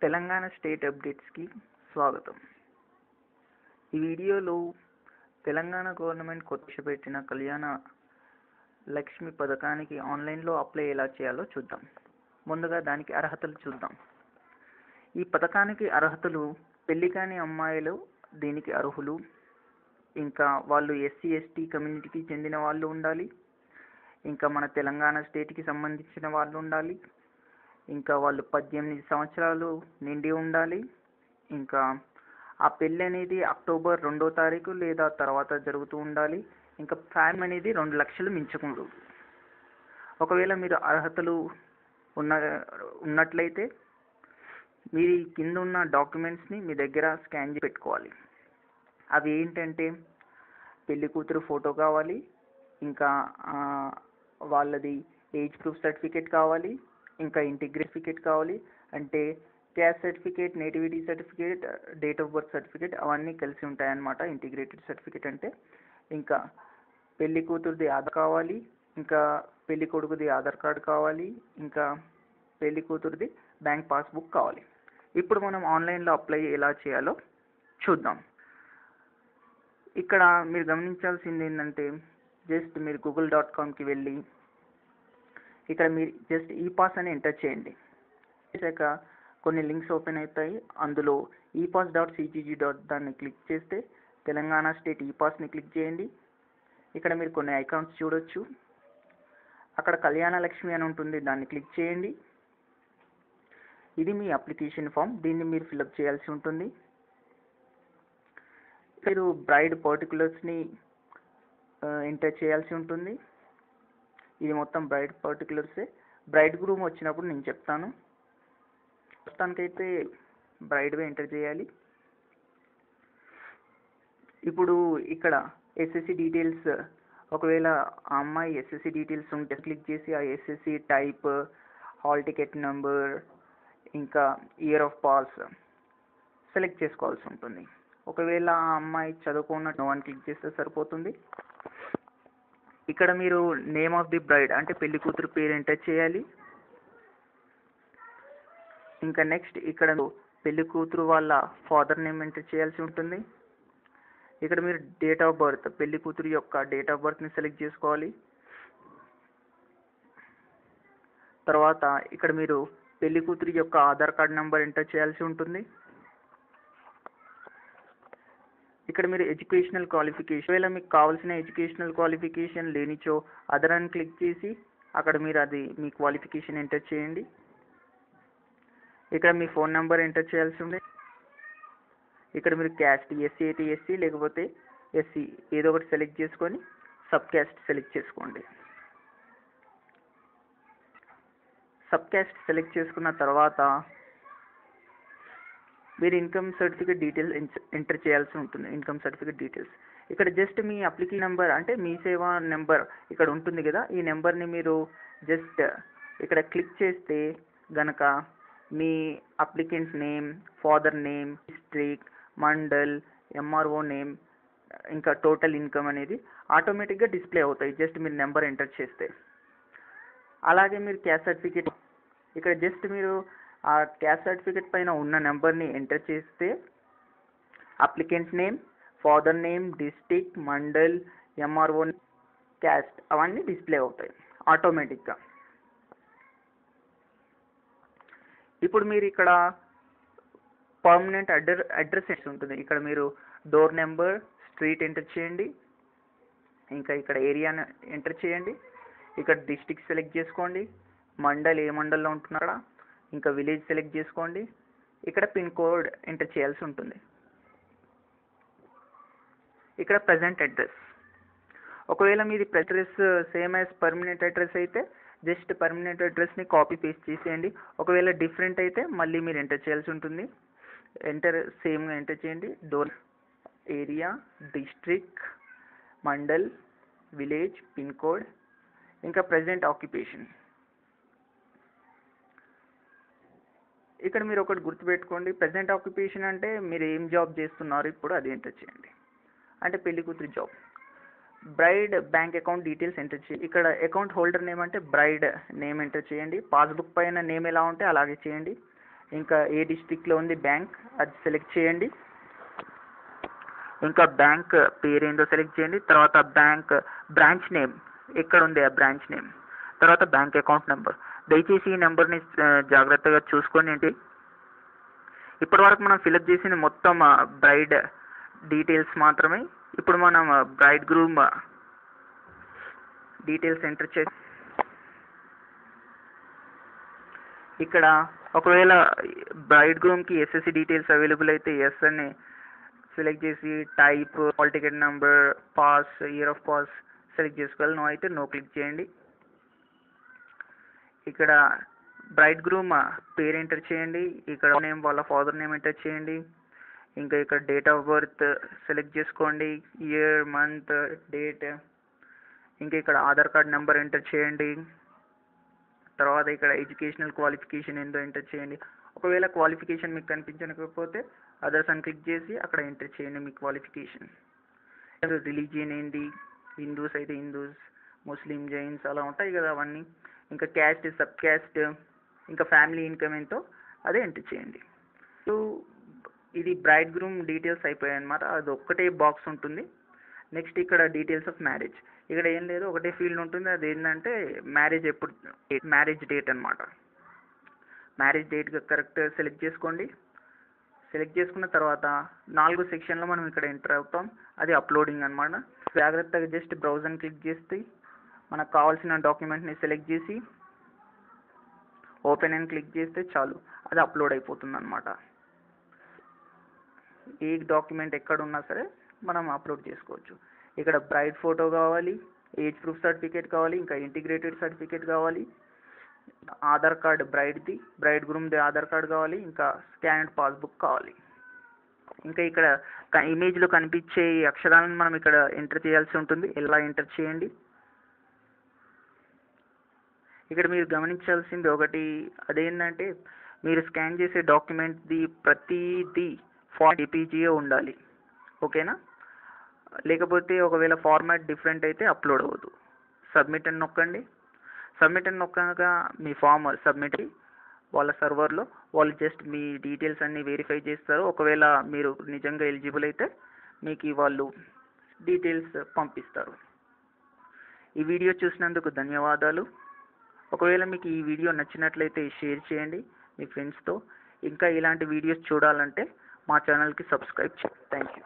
Telangana state అప్డేట్స్కి స్వాగతం. ఈ వీడియోలో తెలంగాణ గవర్నమెంట్ ప్రవేశపెట్టిన కళ్యాణ లక్ష్మి పథకానికి ఆన్లైన్లో అప్లై ఎలా చేయాలో చూద్దాం. ముందుగా దానికి అర్హతలు చూద్దాం. ఈ పథకానికి అర్హతలు: పెళ్లి కాని అమ్మాయిలు దీనికి అర్హులు, ఇంకా వాళ్ళు ఎస్సీ ఎస్టీ కమ్యూనిటీకి చెందిన వాళ్ళు ఉండాలి, ఇంకా మన తెలంగాణ స్టేట్కి సంబంధించిన వాళ్ళు ఉండాలి, ఇంకా వాళ్ళు 18 సంవత్సరాలు నిండి ఉండాలి, ఇంకా ఆ పెళ్ళి అనేది అక్టోబర్ 2వ తారీఖు లేదా తర్వాత జరుగుతూ ఉండాలి, ఇంకా ఫ్యామ్ అనేది 2 లక్షలు మించకూడదు. ఒకవేళ మీరు అర్హతలు ఉన్నట్లయితే మీరు కింద ఉన్న డాక్యుమెంట్స్ని మీ దగ్గర స్కాన్ చేసి పెట్టుకోవాలి. అవి ఏంటంటే పెళ్లి కూతురు ఫోటో కావాలి, ఇంకా వాళ్ళది ఏజ్ ప్రూఫ్ సర్టిఫికేట్ కావాలి, ఇంకా ఇంటిగ్రేట్ సర్టిఫికేట్ కావాలి, అంటే caste certificate, nativity certificate, date of birth certificate అవన్నీ కలిసి ఉంటాయన్నమాట ఇంటిగ్రేటెడ్ సర్టిఫికేట్ అంటే. ఇంకా పెళ్లి కూతురుది ఆధార్ కావాలి, ఇంకా పెళ్లి కొడుకుది ఆధార్ కార్డు కావాలి, ఇంకా పెళ్లి కూతురుది బ్యాంక్ పాస్బుక్ కావాలి. ఇప్పుడు మనం ఆన్లైన్లో అప్లై ఎలా చేయాలో చూద్దాం. ఇక్కడ మీరు గమనించాల్సింది ఏంటంటే జస్ట్ మీరు google.comకి వెళ్ళి ఇక్కడ మీరు జస్ట్ ఈపాస్ అని ఎంటర్ చేయండి. చేశాక కొన్ని లింక్స్ ఓపెన్ అవుతాయి. అందులో epass.cgg. దాన్ని క్లిక్ చేస్తే తెలంగాణ స్టేట్ ఈపాస్ని క్లిక్ చేయండి. ఇక్కడ మీరు కొన్ని ఐకాన్స్ చూడొచ్చు. అక్కడ కళ్యాణ లక్ష్మి అని ఉంటుంది, దాన్ని క్లిక్ చేయండి. ఇది మీ అప్లికేషన్ ఫామ్, దీన్ని మీరు ఫిలప్ చేయాల్సి ఉంటుంది. మీరు బ్రైడ్ పర్టికులర్స్ని ఎంటర్ చేయాల్సి ఉంటుంది. ఇది మొత్తం బ్రైడ్ పర్టికులర్సే. బ్రైడ్ గ్రూమ్ వచ్చినప్పుడు నేను చెప్తాను. ప్రస్తుతానికైతే బ్రైడ్వే ఎంటర్ చేయాలి. ఇప్పుడు ఇక్కడ ఎస్ఎస్సి డీటెయిల్స్, ఒకవేళ ఆ అమ్మాయి ఎస్ఎస్సి డీటెయిల్స్ ఉంటే క్లిక్ చేసి ఆ SSC type, hall ticket number, ఇంకా ఇయర్ ఆఫ్ పాస్ సెలెక్ట్ చేసుకోవాల్సి ఉంటుంది. ఒకవేళ ఆ అమ్మాయి చదువుకున్నట్టు అని క్లిక్ చేస్తే సరిపోతుంది. ఇక్కడ మీరు నేమ్ ఆఫ్ ది బ్రైడ్ అంటే పెళ్లి కూతురు పేరు ఎంటర్ చేయాలి. ఇంకా నెక్స్ట్ ఇక్కడ పెళ్లి కూతురు వాళ్ళ ఫాదర్ నేమ్ ఎంటర్ చేయాల్సి ఉంటుంది. ఇక్కడ మీరు డేట్ ఆఫ్ బర్త్, పెళ్లి కూతురు యొక్క డేట్ ఆఫ్ బర్త్ని సెలెక్ట్ చేసుకోవాలి. తర్వాత ఇక్కడ మీరు పెళ్లి కూతురు యొక్క ఆధార్ కార్డ్ నెంబర్ ఎంటర్ చేయాల్సి ఉంటుంది. ఇక్కడ మీరు ఎడ్యుకేషనల్ క్వాలిఫికేషన్, ఒకవేళ మీకు కావాల్సిన ఎడ్యుకేషనల్ క్వాలిఫికేషన్ లేనిచో అదర్ అని క్లిక్ చేసి అక్కడ మీరు అది మీ క్వాలిఫికేషన్ ఎంటర్ చేయండి. ఇక్కడ మీ ఫోన్ నెంబర్ ఎంటర్ చేయాల్సి ఉంది. ఇక్కడ మీరు క్యాస్ట్ ఎస్సీ అయితే ఎస్సీ, లేకపోతే ఎస్సీ ఏదో ఒకటి సెలెక్ట్ చేసుకొని సబ్ క్యాస్ట్ సెలెక్ట్ చేసుకోండి. సబ్ క్యాస్ట్ సెలెక్ట్ చేసుకున్న తర్వాత మీరు ఇన్కమ్ సర్టిఫికేట్ డీటెయిల్స్ ఎంటర్ చేయాల్సి ఉంటుంది. ఇన్కమ్ సర్టిఫికేట్ డీటెయిల్స్ ఇక్కడ జస్ట్ మీ అప్లికేషన్ నెంబర్ అంటే మీ సేవా నెంబర్ ఇక్కడ ఉంటుంది కదా, ఈ నెంబర్ని మీరు జస్ట్ ఇక్కడ క్లిక్ చేస్తే గనక మీ applicant name, father name, district, mandal, MRO name, ఇంకా టోటల్ ఇన్కమ్ అనేది ఆటోమేటిక్గా డిస్ప్లే అవుతాయి జస్ట్ మీరు నెంబర్ ఎంటర్ చేస్తే. అలాగే మీరు క్యాస్ట్ సర్టిఫికేట్ ఇక్కడ జస్ట్ మీరు ఆ క్యాస్ట్ సర్టిఫికేట్ పైన ఉన్న నెంబర్ని ఎంటర్ చేస్తే applicant name, father name, district, mandal, MRO, caste అవన్నీ డిస్ప్లే అవుతాయి ఆటోమేటిక్గా. ఇప్పుడు మీరు ఇక్కడ పర్మనెంట్ అడ్రస్ ఉంటుంది. ఇక్కడ మీరు డోర్ నెంబర్, స్ట్రీట్ ఎంటర్ చేయండి. ఇంకా ఇక్కడ ఏరియాని ఎంటర్ చేయండి. ఇక్కడ డిస్ట్రిక్ట్ సెలెక్ట్ చేసుకోండి, మండల్ ఏ మండల్లో ఉంటున్నారా, ఇంకా విలేజ్ సెలెక్ట్ చేసుకోండి. ఇక్కడ పిన్ కోడ్ ఎంటర్ చేయాల్సి ఉంటుంది. ఇక్కడ ప్రజెంట్ అడ్రస్, ఒకవేళ మీది address same as permanent address అయితే జస్ట్ పర్మనెంట్ అడ్రస్ని కాపీ పేస్ట్ చేసేయండి. ఒకవేళ డిఫరెంట్ అయితే మళ్ళీ మీరు ఎంటర్ చేయాల్సి ఉంటుంది. సేమ్గా ఎంటర్ చేయండి. Door, area, district, mandal, village, pin code, ఇంకా ప్రజెంట్ ఆక్యుపేషన్. ఇక్కడ మీరు ఒకటి గుర్తుపెట్టుకోండి, ప్రజెంట్ ఆక్యుపేషన్ అంటే మీరు ఏం జాబ్ చేస్తున్నారు ఇప్పుడు అది ఎంటర్ చేయండి. అంటే పెళ్లి కూతురు job. Braid bank account details enter చేయండి. ఇక్కడ అకౌంట్ హోల్డర్ నేమ్ అంటే బ్రైడ్ నేమ్ ఎంటర్ చేయండి. పాస్బుక్ పైన నేమ్ ఎలా ఉంటే అలాగే చేయండి. ఇంకా ఏ డిస్ట్రిక్ట్లో ఉంది బ్యాంక్ అది సెలెక్ట్ చేయండి. ఇంకా బ్యాంక్ పేరు ఏందో సెలెక్ట్ చేయండి. తర్వాత బ్రాంచ్ నేమ్ ఎక్కడ ఉంది ఆ బ్రాంచ్ నేమ్. తర్వాత బ్యాంక్ అకౌంట్ నెంబర్. దయచేసి ఈ నెంబర్ని జాగ్రత్తగా చూసుకోండి. ఇప్పటి వరకు మనం ఫిలప్ చేసింది మొత్తం బ్రైడ్ డీటెయిల్స్ మాత్రమే. ఇప్పుడు మనం బ్రైడ్ గ్రూమ్ డీటెయిల్స్ ఎంటర్ చేసి ఇక్కడ ఒకవేళ బ్రైడ్ గ్రూమ్కి ఎస్ఎస్సి డీటెయిల్స్ అవైలబుల్ అయితే ఎస్ అని సెలెక్ట్ చేసి type, hall ticket number, pass, year of pass select చేసుకోవాలి. నో అయితే నో క్లిక్ చేయండి. ఇక్కడ బ్రైడ్ గ్రూమ్ పేరు ఎంటర్ చేయండి. ఇక్కడ నేమ్ వాళ్ళ ఫాదర్ నేమ్ ఎంటర్ చేయండి. ఇంకా ఇక్కడ డేట్ ఆఫ్ బర్త్ సెలెక్ట్ చేసుకోండి, ఇయర్, మంత్, డేట్. ఇంకా ఇక్కడ ఆధార్ కార్డ్ నెంబర్ ఎంటర్ చేయండి. తర్వాత ఇక్కడ ఎడ్యుకేషనల్ క్వాలిఫికేషన్ ఏందో ఎంటర్ చేయండి. ఒకవేళ క్వాలిఫికేషన్ మీకు కనిపించకపోతే అదర్స్ అని క్లిక్ చేసి అక్కడ ఎంటర్ చేయండి మీ క్వాలిఫికేషన్. రిలీజియన్ ఏంటి, హిందూస్ అయితే హిందూస్, ముస్లిం, జైన్స్ అలా ఉంటాయి కదా అవన్నీ. ఇంకా క్యాస్ట్, సబ్ క్యాస్ట్, ఇంకా ఫ్యామిలీ ఇన్కమ్ ఎంతో అదే ఎంటర్ చేయండి. సో ఇది బ్రైడ్ గ్రూమ్ డీటెయిల్స్ అయిపోయాయి అన్నమాట. అది ఒక్కటే బాక్స్ ఉంటుంది. నెక్స్ట్ ఇక్కడ డీటెయిల్స్ ఆఫ్ మ్యారేజ్. ఇక్కడ ఏం లేదు, ఒకటే ఫీల్డ్ ఉంటుంది. అది ఏంటంటే మ్యారేజ్ డేట్ అన్నమాట. మ్యారేజ్ డేట్ కరెక్ట్ సెలెక్ట్ చేసుకోండి. సెలెక్ట్ చేసుకున్న తర్వాత 4 సెక్షన్లో మనం ఇక్కడ ఎంటర్ అవుతాం. అది అప్లోడింగ్ అన్నమాట. జాగ్రత్తగా జస్ట్ బ్రౌజ్ అని క్లిక్ చేస్తే మనకు కావాల్సిన డాక్యుమెంట్ని సెలెక్ట్ చేసి ఓపెన్ అని క్లిక్ చేస్తే చాలు, అది అప్లోడ్ అయిపోతుంది అన్నమాట. ఏ డాక్యుమెంట్ ఎక్కడ ఉన్నా సరే మనం అప్లోడ్ చేసుకోవచ్చు. ఇక్కడ బ్రైడ్ ఫోటో కావాలి, ఏజ్ ప్రూఫ్ సర్టిఫికేట్ కావాలి, ఇంకా ఇంటిగ్రేటెడ్ సర్టిఫికేట్ కావాలి, ఆధార్ కార్డ్ బ్రైడ్ గ్రూమ్ది ఆధార్ కార్డ్ కావాలి, ఇంకా స్కాన్డ్ పాస్బుక్ కావాలి. ఇంకా ఇక్కడ ఇమేజ్లో కనిపించే అక్షరాలను మనం ఇక్కడ ఎంటర్ చేయాల్సి ఉంటుంది. ఎలా ఎంటర్ చేయండి. ఇక్కడ మీరు గమనించాల్సింది ఒకటి, అదేంటంటే మీరు స్కాన్ చేసే డాక్యుమెంట్ది ప్రతిదీ ఫార్మాట్ ఏపీజీఏ ఉండాలి. ఓకేనా? లేకపోతే ఒకవేళ ఫార్మాట్ డిఫరెంట్ అయితే అప్లోడ్ అవ్వదు. సబ్మిట్ అని నొక్కండి. సబ్మిట్ అని నొక్కాక మీ ఫామ్ సబ్మిట్ వాళ్ళ సర్వర్లో వాళ్ళు జస్ట్ మీ డీటెయిల్స్ అన్నీ వెరిఫై చేస్తారు. ఒకవేళ మీరు నిజంగా ఎలిజిబుల్ అయితే మీకు వాళ్ళు డీటెయిల్స్ పంపిస్తారు. ఈ వీడియో చూసినందుకు ధన్యవాదాలు. ఒకవేళ మీకు ఈ వీడియో నచ్చినట్లయితే షేర్ చేయండి మీ ఫ్రెండ్స్తో. ఇంకా ఇలాంటి వీడియోస్ చూడాలంటే మా ఛానల్కి సబ్స్క్రైబ్ చేయండి. Thank you.